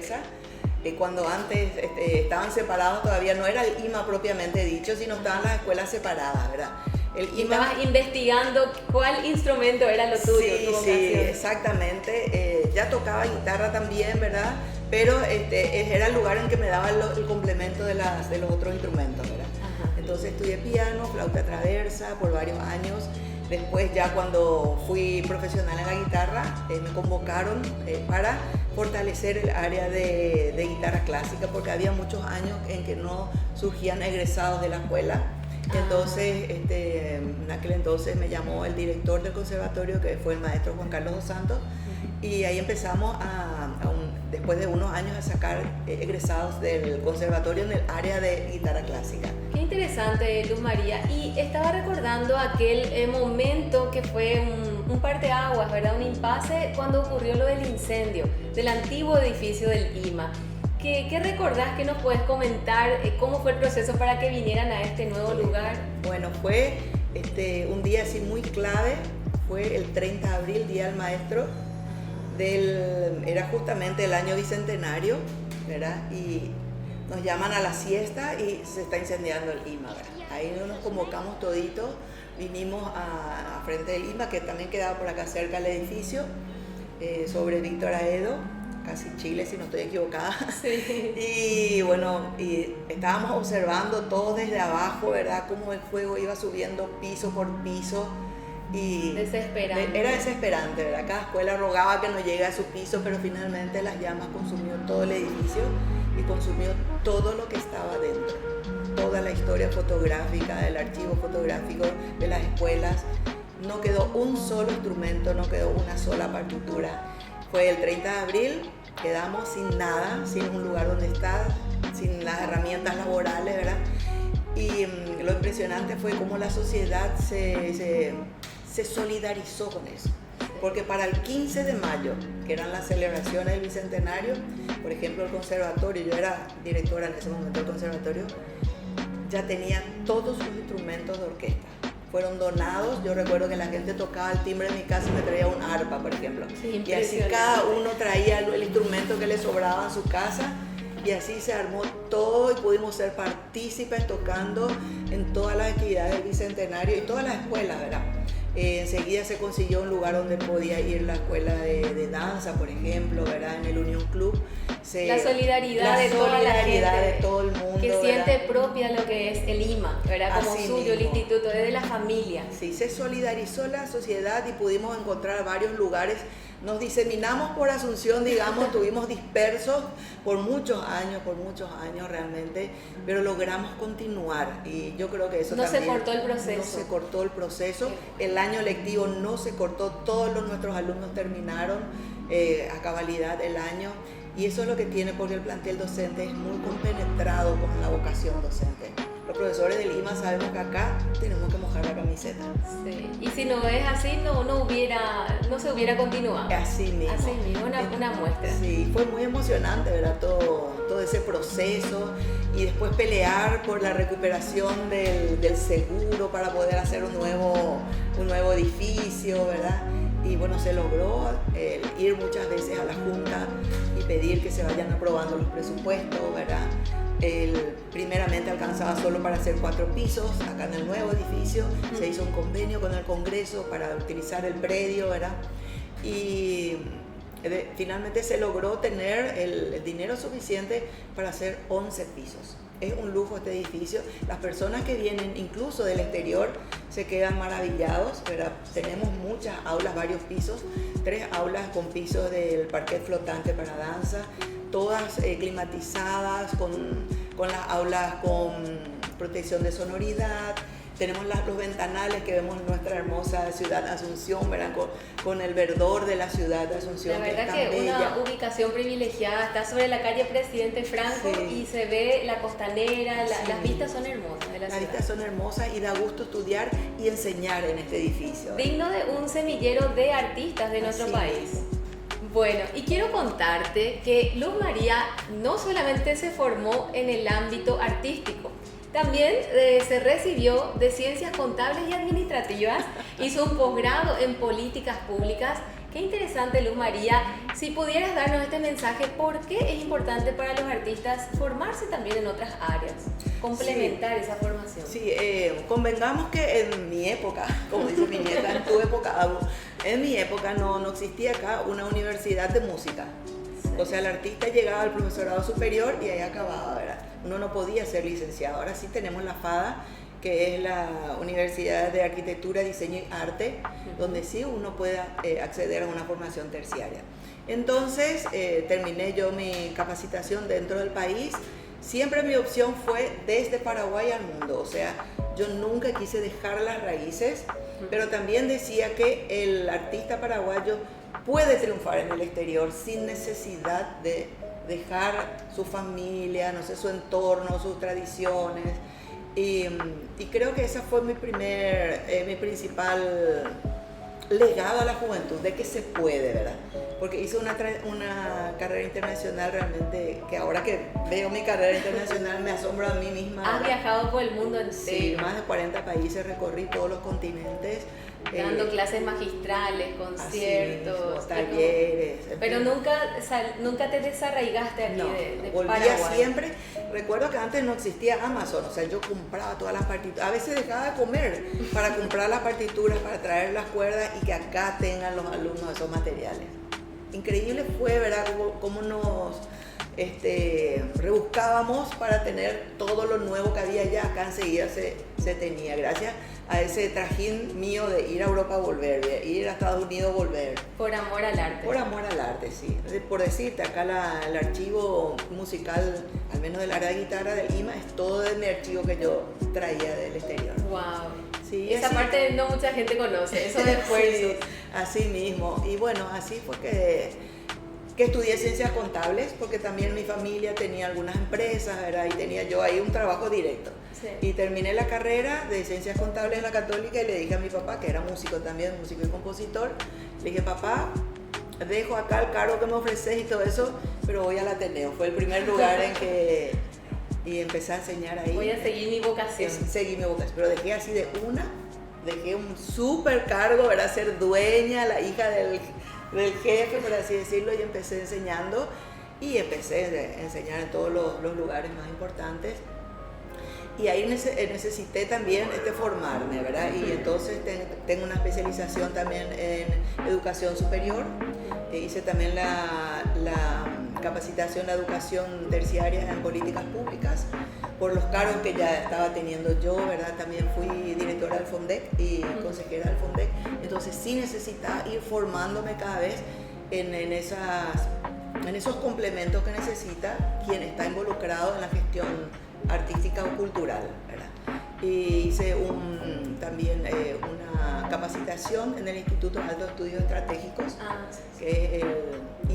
Traversa. Cuando antes estaban separados, todavía no era el IMA propiamente dicho, sino estaban las escuelas separadas, ¿verdad? Y estabas investigando cuál instrumento era lo tuyo, sí, tu vocación. Sí, exactamente. Ya tocaba guitarra también, ¿verdad? Pero era el lugar en que me daban el complemento de los otros instrumentos, ¿verdad? Ajá. Entonces estudié piano, flauta traversa por varios años. Después ya cuando fui profesional en la guitarra, me convocaron para fortalecer el área de guitarra clásica, porque había muchos años en que no surgían egresados de la escuela. Entonces, en aquel entonces me llamó el director del conservatorio, que fue el maestro Juan Carlos dos Santos, y ahí empezamos después de unos años a sacar egresados del conservatorio en el área de guitarra clásica. Qué interesante, Luz María. Y estaba recordando aquel momento que fue un parteaguas, ¿verdad? Un impasse cuando ocurrió lo del incendio del antiguo edificio del IMA. ¿Qué recordás? ¿Qué nos puedes comentar? ¿Cómo fue el proceso para que vinieran a este nuevo lugar? Bueno, fue un día así muy clave. Fue el 30 de abril, Día del Maestro. Era justamente el año bicentenario, ¿verdad? Y nos llaman a la siesta y se está incendiando el IMA, ¿verdad? Ahí nos convocamos toditos, vinimos a frente del IMA, que también quedaba por acá cerca del edificio, sobre Víctor Aedo, casi Chile, si no estoy equivocada. Sí. Y bueno, y estábamos observando todo desde abajo, ¿verdad? Cómo el fuego iba subiendo piso por piso. Y desesperante. Era desesperante, ¿verdad? Cada escuela rogaba que no llegue a su piso, pero finalmente las llamas consumió todo el edificio y consumió todo lo que estaba dentro. Toda la historia fotográfica, del archivo fotográfico de las escuelas. No quedó un solo instrumento, no quedó una sola partitura. Fue el 30 de abril, quedamos sin nada, sin un lugar donde estar, sin las herramientas laborales, ¿verdad? Y lo impresionante fue cómo la sociedad se solidarizó con eso. Porque para el 15 de mayo, que eran las celebraciones del Bicentenario, por ejemplo, el conservatorio, yo era directora en ese momento del conservatorio, ya tenía todos los instrumentos de orquesta. Fueron donados. Yo recuerdo que la gente tocaba el timbre en mi casa y me traía un arpa, por ejemplo. Sí, y así cada uno traía el instrumento que le sobraba en su casa. Y así se armó todo y pudimos ser partícipes tocando en todas las actividades del Bicentenario y todas las escuelas, ¿verdad? Enseguida se consiguió un lugar donde podía ir la escuela de danza, por ejemplo, ¿verdad? En el Union Club. La solidaridad de toda la gente, de todo el mundo, que ¿verdad? siente propia lo que es el IMA, ¿verdad? Como Así suyo, el mismo. instituto, es de la familia. Sí, se solidarizó la sociedad y pudimos encontrar varios lugares. Nos diseminamos por Asunción, digamos, estuvimos dispersos por muchos años realmente, pero logramos continuar y yo creo que eso no también... se cortó el proceso. No se cortó el proceso, el año lectivo no se cortó, todos nuestros alumnos terminaron a cabalidad el año y eso es lo que tiene, porque el plantel docente es muy compenetrado con la vocación docente. Los profesores del IMA sabemos que acá tenemos que mojar la camiseta. Sí. Y si no es así, no se hubiera continuado. Así mismo. Así mismo, una muestra. Sí, fue muy emocionante, ¿verdad? Todo ese proceso y después pelear por la recuperación del seguro para poder hacer un nuevo edificio, ¿verdad? Y bueno, se logró ir muchas veces a la Junta y pedir que se vayan aprobando los presupuestos, ¿verdad? Primeramente alcanzaba solo para hacer 4 pisos, acá en el nuevo edificio se hizo un convenio con el Congreso para utilizar el predio, ¿verdad? Y finalmente se logró tener el dinero suficiente para hacer 11 pisos. Es un lujo este edificio. Las personas que vienen incluso del exterior se quedan maravillados, ¿verdad? Tenemos muchas aulas, varios pisos, 3 aulas con pisos del parquet flotante para danza, todas climatizadas, con las aulas con protección de sonoridad. Tenemos los ventanales que vemos en nuestra hermosa ciudad de Asunción, ¿verdad? Con el verdor de la ciudad de Asunción. La verdad que bella. una ubicación privilegiada, está sobre la calle Presidente Franco, sí. Y se ve la costanera, Sí. Las vistas son hermosas de la Las ciudad. vistas son hermosas y da gusto estudiar y enseñar en este edificio. Digno de un semillero de artistas de nuestro Así país. mismo. Bueno, y quiero contarte que Luz María no solamente se formó en el ámbito artístico, también se recibió de Ciencias Contables y Administrativas, hizo un posgrado en Políticas Públicas Qué interesante, Luz María. Si pudieras darnos este mensaje, ¿por qué es importante para los artistas formarse también en otras áreas? Complementar esa formación. Sí, convengamos que en mi época, como dice mi nieta, en tu época, en mi época no existía acá una universidad de música. O sea, el artista llegaba al profesorado superior y ahí acababa, ¿verdad? Uno no podía ser licenciado. Ahora sí tenemos la FADA, que es la Universidad de Arquitectura, Diseño y Arte, donde sí uno puede acceder a una formación terciaria. Entonces, terminé yo mi capacitación dentro del país. Siempre mi opción fue desde Paraguay al mundo, o sea, yo nunca quise dejar las raíces, pero también decía que el artista paraguayo puede triunfar en el exterior sin necesidad de dejar su familia, no sé, su entorno, sus tradiciones. Y creo que ese fue mi principal legado a la juventud, de que se puede, ¿verdad? Porque hice una carrera internacional realmente, que ahora que veo mi carrera internacional me asombro a mí misma. Has viajado por el mundo entero. Sí, más de 40 países, recorrí todos los continentes. Dando clases magistrales, conciertos, mismo, talleres. Pero nunca te desarraigaste aquí de volvía Paraguay. Siempre. Recuerdo que antes no existía Amazon, o sea, yo compraba todas las partituras. A veces dejaba de comer para comprar las partituras, para traer las cuerdas y que acá tengan los alumnos esos materiales. Increíble fue, ¿verdad?, cómo nos rebuscábamos para tener todo lo nuevo que había allá. Acá enseguida se tenía, gracias a ese trajín mío de ir a Europa, volver, de ir a Estados Unidos, volver. Por amor al arte. Por amor al arte, sí. Por decirte, acá el archivo musical, al menos del área de guitarra del IMA, es todo de mi archivo que yo traía del exterior. ¡Wow! Sí, esa parte no mucha gente conoce, eso de esfuerzo. Sí, así mismo. Y bueno, así fue que estudié ciencias contables, porque también mi familia tenía algunas empresas, ¿verdad? Y tenía yo ahí un trabajo directo. Sí. Y terminé la carrera de ciencias contables en la Católica y le dije a mi papá, que era músico también, músico y compositor, le dije, papá, dejo acá el cargo que me ofreces y todo eso, pero voy al Ateneo. Fue el primer lugar en que... Y empecé a enseñar ahí. Voy a seguir mi vocación. Seguí mi vocación, pero dejé así dejé un súper cargo, ¿verdad? Ser dueña, la hija del jefe, por así decirlo, y empecé enseñando y empecé a enseñar en todos los lugares más importantes. Y ahí necesité también formarme, ¿verdad? Y entonces tengo una especialización también en educación superior. Hice también la capacitación de educación terciaria en políticas públicas, por los cargos que ya estaba teniendo yo, ¿verdad? También fui directora del FONDEC y consejera del FONDEC. Entonces sí necesitaba ir formándome cada vez en esos complementos que necesita quien está involucrado en la gestión artística o cultural, ¿verdad? Y hice también una capacitación en el Instituto de Altos Estudios Estratégicos, que es el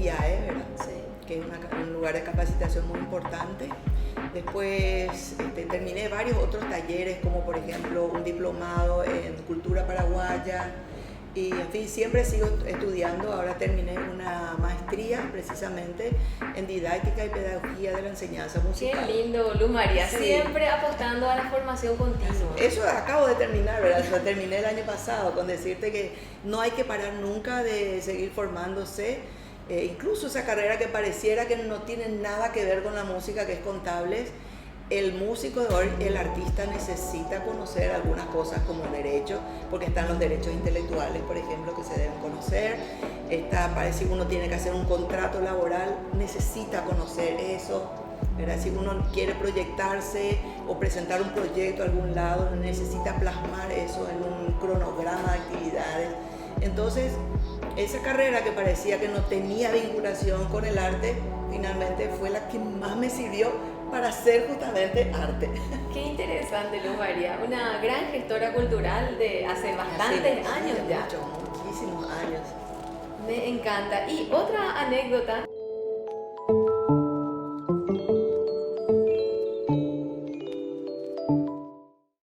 IAE, ¿verdad? Sí. Que es un lugar de capacitación muy importante. Después terminé varios otros talleres, como por ejemplo un diplomado en cultura paraguaya. Y en fin, siempre sigo estudiando. Ahora terminé una maestría precisamente en didáctica y pedagogía de la enseñanza musical. Qué lindo, Luz María, sí. Siempre apostando a la formación continua. Eso acabo de terminar, ¿verdad? Lo terminé el año pasado, con decirte que no hay que parar nunca de seguir formándose. Incluso esa carrera que pareciera que no tiene nada que ver con la música, que es contables, el músico de hoy, el artista necesita conocer algunas cosas como derecho, porque están los derechos intelectuales, por ejemplo, que se deben conocer. Si uno tiene que hacer un contrato laboral, necesita conocer eso, ¿verdad? Si uno quiere proyectarse o presentar un proyecto a algún lado, necesita plasmar eso en un cronograma de actividades. Entonces, esa carrera que parecía que no tenía vinculación con el arte, finalmente fue la que más me sirvió para hacer justamente arte. Qué interesante, Luz María, una gran gestora cultural de hace bastantes años ya. Muchísimos años. Me encanta. Y otra anécdota